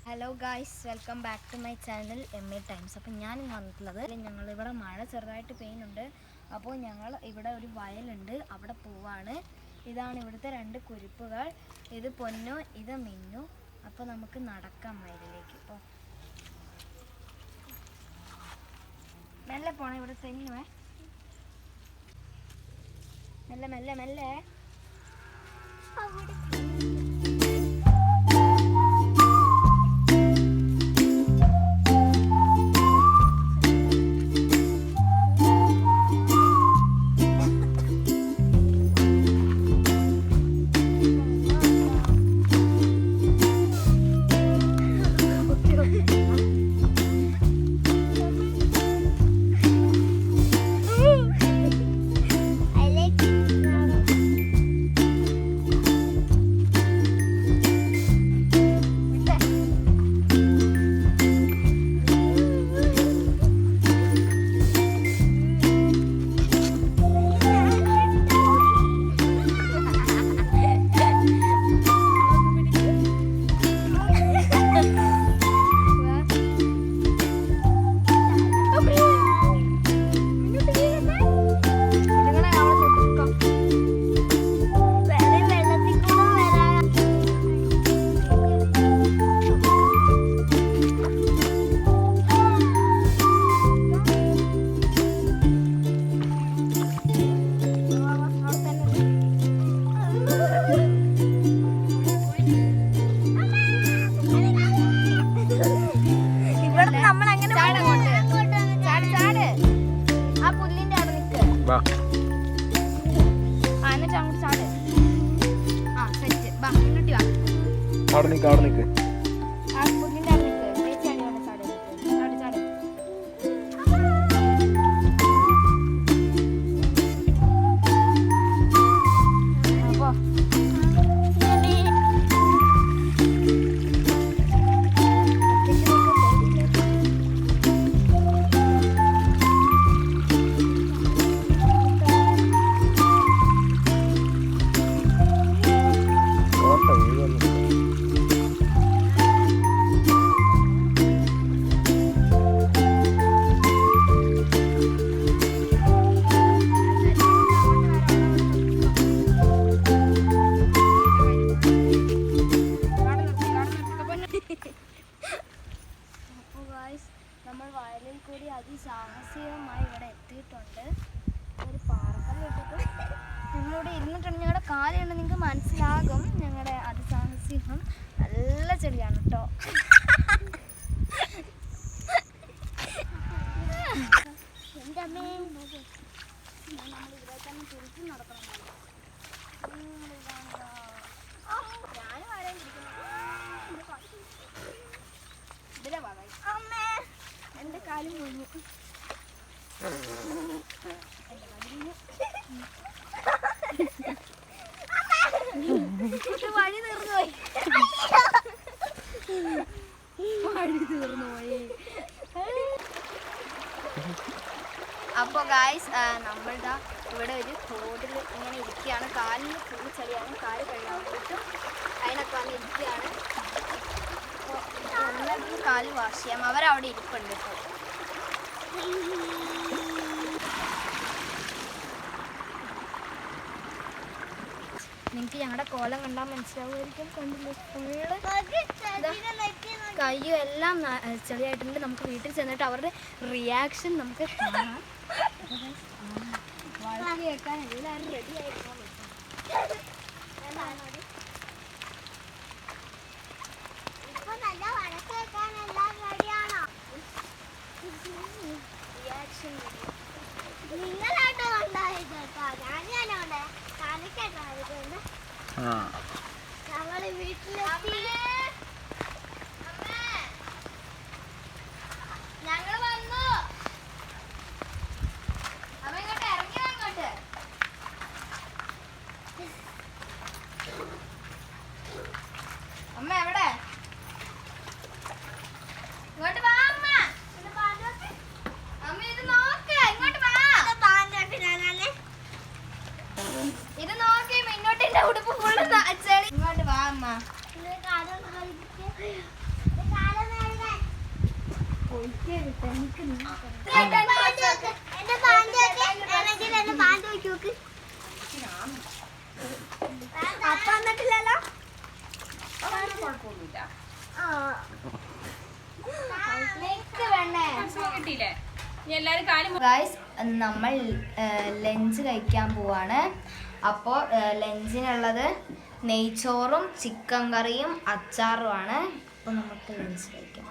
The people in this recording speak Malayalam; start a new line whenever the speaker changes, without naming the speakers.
Hello guys, welcome back to my channel MA Times. അപ്പോൾ ഞാൻ വന്നിട്ടുള്ളത് ഞങ്ങളിവിടെ മഴ ചെറുതായിട്ട് പെയ്യുന്നുണ്ട്. അപ്പോൾ ഞങ്ങൾ ഇവിടെ ഒരു വയലുണ്ട്, അവിടെ പോവാണ്. ഇതാണ് ഇവിടുത്തെ രണ്ട് കുരുപ്പുകൾ. ഇത് പൊന്നു, ഇത് മിന്നു. അപ്പോൾ നമുക്ക് നടക്കാം വയലിലേക്ക്. ഇപ്പോൾ മെല്ലെ പോണേ, ഇവിടെ തെങ്ങുവേ. മെല്ലെ മെല്ലെ മെല്ലെ.
അവിടെ നിൽക്ക്
നമ്മൾ വയലിൽ കൂടി അതിസാഹസികമായി ഇവിടെ എത്തിയിട്ടുണ്ട്. ഒരു പാറക്കല്ല് ഇട്ടിട്ട് ഞങ്ങളിവിടെ ഇരുന്നിട്ടുണ്ട്. ഞങ്ങളുടെ കാലുണ്ട്, നിങ്ങൾക്ക് മനസ്സിലാകും. ഞങ്ങളുടെ അതിസാഹസികം നല്ല ചെടിയാണ് കേട്ടോ. എൻ്റെ അമ്മേ, നമ്മൾ ഇവിടെ തന്നെ തിരിച്ചു നടക്കണം. ഞാനും ആരെയും ഇതിലെ വളരെ അമ്മേ, എൻ്റെ കാലും പോയി. വഴി തീർന്നു പോയി. വഴി തീർന്നു പോയി. അപ്പോൾ ഗായ്സ്, നമ്മളുടെ ഇവിടെ ഒരു തോടിൽ ഇങ്ങനെ ഇരിക്കുകയാണ്. കാലിന് ഫുള്ള് ചെളിയാണ്. കാല് കഴുകാൻ വേണ്ടിയിട്ടും അതിനൊക്കെ വന്ന് ഇരിക്കുകയാണ്. അപ്പോൾ കാല് വാഷ് ചെയ്യാം. അവരവിടെ ഇരിപ്പുണ്ട്. ഇപ്പോൾ നിങ്ങൾക്ക് ഞങ്ങളുടെ കോലം കണ്ടാൽ മനസ്സിലാവുമായിരിക്കും. കണ്ടില്ലേ, ഫുള്ള് കയ്യും എല്ലാം ചെളിയായിട്ടുണ്ട്. നമുക്ക് വീട്ടിൽ ചെന്നിട്ട് അവരുടെ റിയാക്ഷൻ നമുക്ക് കാണാം. വഴക്ക് കേൾക്കാൻ എല്ലാവരും റെഡി ആയിരിക്കാൻ പറ്റും. ഞങ്ങള് വീട്ടിലെത്തി. ഞങ്ങള് വന്നു. അമ്മ ഇങ്ങോട്ട് ഇറങ്ങി, അങ്ങോട്ട്. അമ്മ എവിടെ? ഇങ്ങോട്ട് വാ അമ്മ. അമ്മ ഇത് നോക്ക്, ഇങ്ങോട്ട് വാ. ഇത് നോക്കി, മിന്നോട്ടിന്റെ ഉടുപ്പ് ഫുള്ള് ചെളി. ഇങ്ങോട്ട് വാ അമ്മ. ഗൈസ്, നമ്മൾ ലഞ്ച് കഴിക്കാൻ പോവാണ്. അപ്പോൾ ലഞ്ചിനുള്ളത് നെയ്ച്ചോറും ചിക്കൻ കറിയും അച്ചാറുമാണ്. അപ്പോൾ നമുക്ക് ലഞ്ച് കഴിക്കാം.